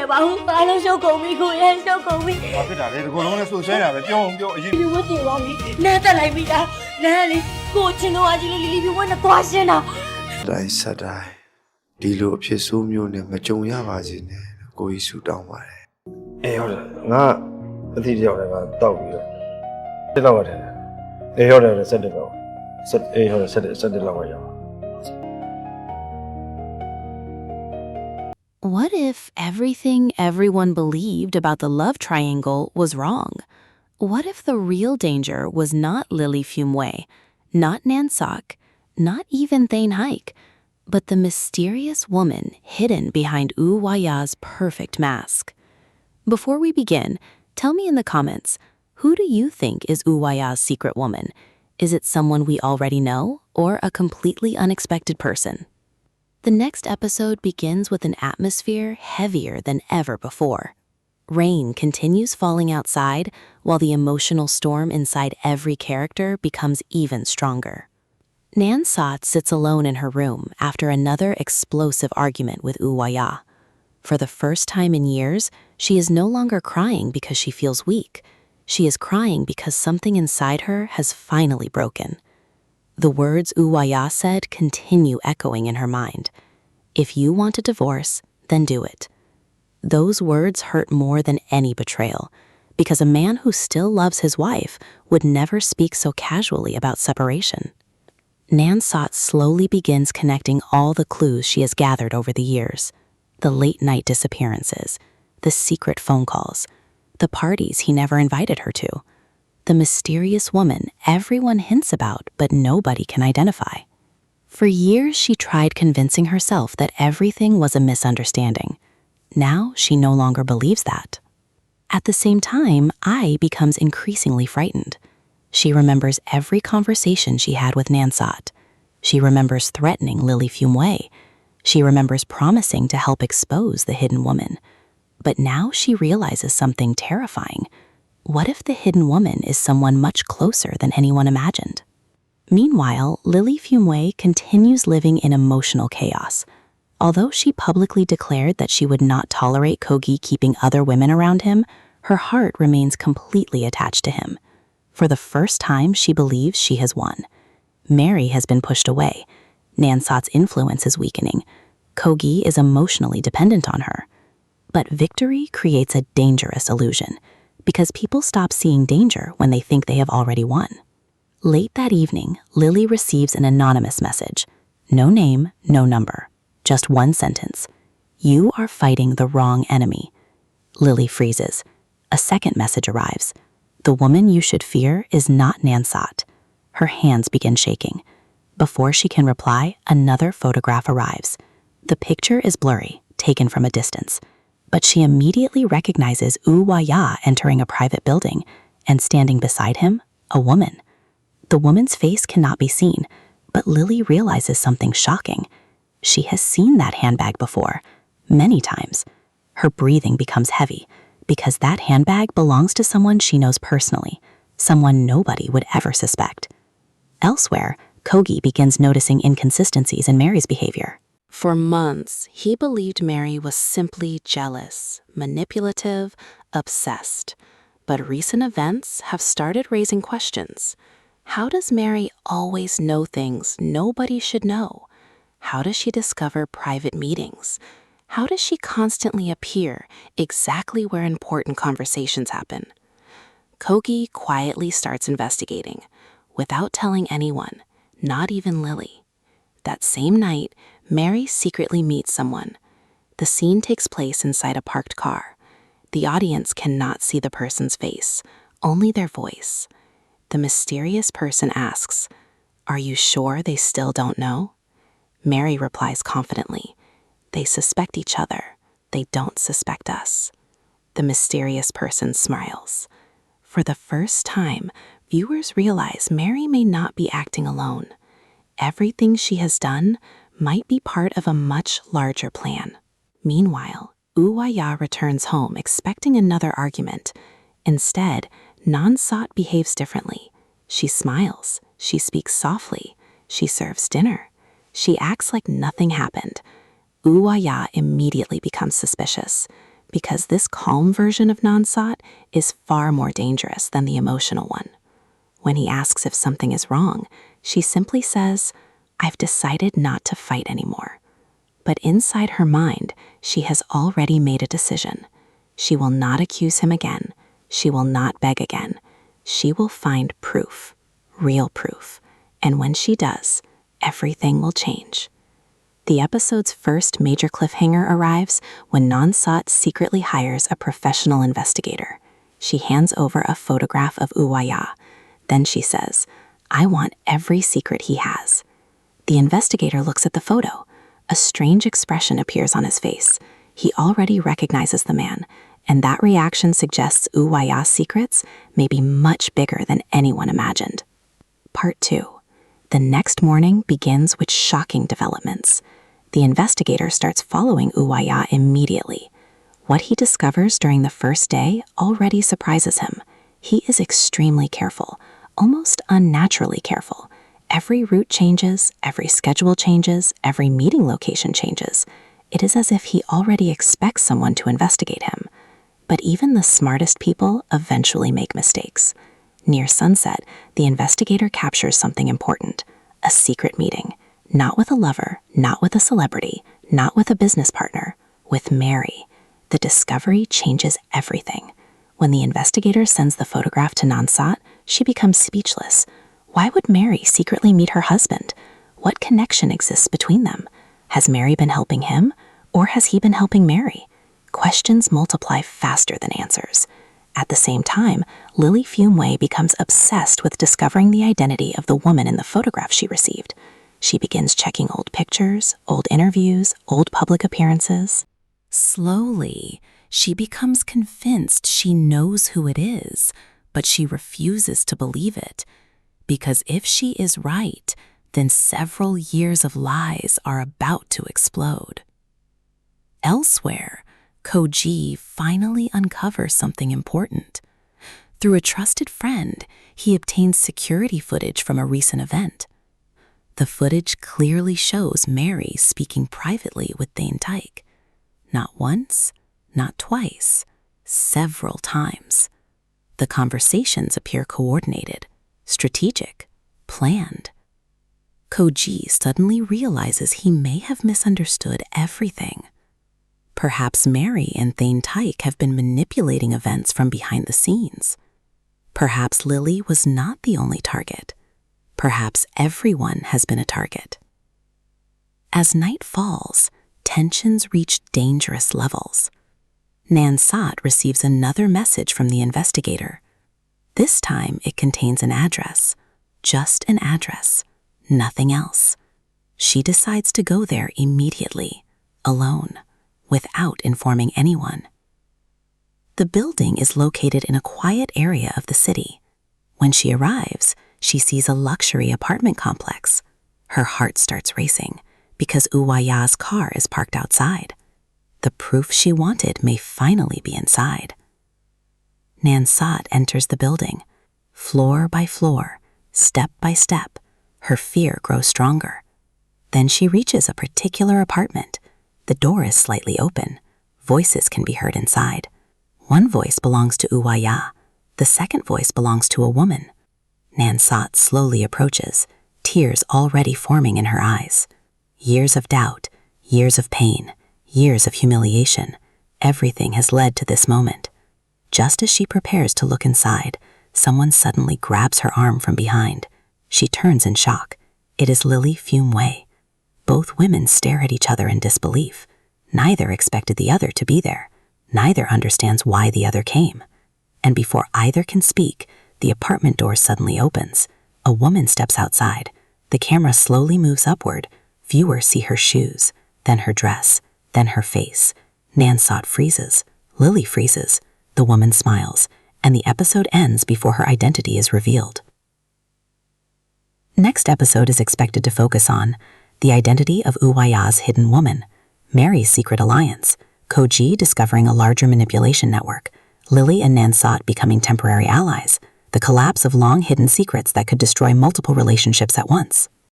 ရပါဘူးအားလုံးရှုပ်ကုန်ပြီကိုရဲ့ရှုပ်ကုန်ပြီ ဘာဖြစ်တာလဲဒီကုလုံးနဲ့ဆူဆွဲတာပဲပြောအောင်ပြောအရင် ဒီဝတ်တင်သွားပြီနန်းတက်လိုက်ပြီလားနန်းလေကိုချင်းတော့အကြီးလေးလီလီပြဝတ်နဲ့သွားရှင်းတာ တိုင်းဆက်တိုင်းဒီလိုအဖြစ်ဆိုးမျိုးနဲ့မကြုံရပါစေနဲ့ကိုကြီးဆူတောင်းပါတယ်အေးဟုတ်တယ်ငါအသီးတယောက်လည်းငါတောက်ပြီးတော့တက်တော့တယ်အေးဟုတ်တယ်ဆက်တယ်တော့ဆက်အေးဟုတ်တယ်ဆက်တယ်လောက်ရအောင် What if everything everyone believed about the love triangle was wrong? What if the real danger was not Lily Fumway, not Nansok, not even Thane Hike, but the mysterious woman hidden behind Uwaya's perfect mask? Before we begin, tell me in the comments, who do you think is Uwaya's secret woman? Is it someone we already know, or a completely unexpected person? The next episode begins with an atmosphere heavier than ever before. Rain continues falling outside, while the emotional storm inside every character becomes even stronger. Nansat sits alone in her room after another explosive argument with Uwaya. For the first time in years, she is no longer crying because she feels weak. She is crying because something inside her has finally broken. The words Uwaya said continue echoing in her mind. If you want a divorce, then do it. Those words hurt more than any betrayal, because a man who still loves his wife would never speak so casually about separation. Nansat slowly begins connecting all the clues she has gathered over the years. The late-night disappearances, the secret phone calls, the parties he never invited her to, the mysterious woman everyone hints about but nobody can identify. For years, she tried convincing herself that everything was a misunderstanding. Now, she no longer believes that. At the same time, Ai becomes increasingly frightened. She remembers every conversation she had with Nansat. She remembers threatening Lily Fumway. She remembers promising to help expose the hidden woman. But now she realizes something terrifying. What if the hidden woman is someone much closer than anyone imagined? Meanwhile, Lily Fumway continues living in emotional chaos. Although she publicly declared that she would not tolerate Kogi keeping other women around him, her heart remains completely attached to him. For the first time, she believes she has won. Mary has been pushed away. Nansat's influence is weakening. Kogi is emotionally dependent on her. But victory creates a dangerous illusion, because people stop seeing danger when they think they have already won. Late that evening, Lily receives an anonymous message. No name, no number. Just one sentence. You are fighting the wrong enemy. Lily freezes. A second message arrives. The woman you should fear is not Nansat. Her hands begin shaking. Before she can reply, another photograph arrives. The picture is blurry, taken from a distance. But she immediately recognizes Uwaya entering a private building, and standing beside him, a woman. The woman's face cannot be seen, but Lily realizes something shocking. She has seen that handbag before, many times. Her breathing becomes heavy, because that handbag belongs to someone she knows personally, someone nobody would ever suspect. Elsewhere, Kogi begins noticing inconsistencies in Mary's behavior. For months, he believed Mary was simply jealous, manipulative, obsessed. But recent events have started raising questions. How does Mary always know things nobody should know? How does she discover private meetings? How does she constantly appear exactly where important conversations happen? Kogi quietly starts investigating, without telling anyone, not even Lily. That same night, Mary secretly meets someone. The scene takes place inside a parked car. The audience cannot see the person's face, only their voice. The mysterious person asks, "Are you sure they still don't know?" Mary replies confidently, "They suspect each other. They don't suspect us." The mysterious person smiles. For the first time, viewers realize Mary may not be acting alone. Everything she has done might be part of a much larger plan. Meanwhile, Uwaya returns home expecting another argument. Instead, Nansat behaves differently. She smiles, she speaks softly, she serves dinner. She acts like nothing happened. Uwaya immediately becomes suspicious, because this calm version of Nansat is far more dangerous than the emotional one. When he asks if something is wrong, she simply says, "I've decided not to fight anymore." But inside her mind, she has already made a decision. She will not accuse him again. She will not beg again. She will find proof, real proof. And when she does, everything will change. The episode's first major cliffhanger arrives when Nansat secretly hires a professional investigator. She hands over a photograph of Uwaya. Then she says, "I want every secret he has." The investigator looks at the photo. A strange expression appears on his face. He already recognizes the man, and that reaction suggests Uwaya's secrets may be much bigger than anyone imagined. Part 2. The next morning begins with shocking developments. The investigator starts following Uwaya immediately. What he discovers during the first day already surprises him. He is extremely careful, almost unnaturally careful. Every route changes, every schedule changes, every meeting location changes. It is as if he already expects someone to investigate him. But even the smartest people eventually make mistakes. Near sunset, the investigator captures something important, a secret meeting. Not with a lover, not with a celebrity, not with a business partner, with Mary. The discovery changes everything. When the investigator sends the photograph to Nansat, she becomes speechless. Why would Mary secretly meet her husband? What connection exists between them? Has Mary been helping him, or has he been helping Mary? Questions multiply faster than answers. At the same time, Lily Fumway becomes obsessed with discovering the identity of the woman in the photograph she received. She begins checking old pictures, old interviews, old public appearances. Slowly, she becomes convinced she knows who it is, but she refuses to believe it. Because if she is right, then several years of lies are about to explode. Elsewhere, Koji finally uncovers something important. Through a trusted friend, he obtains security footage from a recent event. The footage clearly shows Mary speaking privately with Thane Tyke. Not once, not twice, several times. The conversations appear coordinated, strategic, planned. Koji suddenly realizes he may have misunderstood everything. Perhaps Mary and Thane Tyke have been manipulating events from behind the scenes. Perhaps Lily was not the only target. Perhaps everyone has been a target. As night falls, tensions reach dangerous levels. Nansat receives another message from the investigator. This time it contains an address, just an address, nothing else. She decides to go there immediately, alone, without informing anyone. The building is located in a quiet area of the city. When she arrives, she sees a luxury apartment complex. Her heart starts racing because Uwaya's car is parked outside. The proof she wanted may finally be inside. Nansat enters the building. Floor by floor, step by step, her fear grows stronger. Then she reaches a particular apartment. The door is slightly open. Voices can be heard inside. One voice belongs to Uwaya. The second voice belongs to a woman. Nansat slowly approaches, tears already forming in her eyes. Years of doubt, years of pain, years of humiliation. Everything has led to this moment. Just as she prepares to look inside, someone suddenly grabs her arm from behind. She turns in shock. It is Lily Fumway. Both women stare at each other in disbelief. Neither expected the other to be there. Neither understands why the other came. And before either can speak, the apartment door suddenly opens. A woman steps outside. The camera slowly moves upward. Viewers see her shoes, then her dress, then her face. Nansat freezes. Lily freezes. The woman smiles, and the episode ends before her identity is revealed. Next episode is expected to focus on the identity of Uwaya's hidden woman, Mary's secret alliance, Koji discovering a larger manipulation network, Lily and Nansat becoming temporary allies, the collapse of long-hidden secrets that could destroy multiple relationships at once.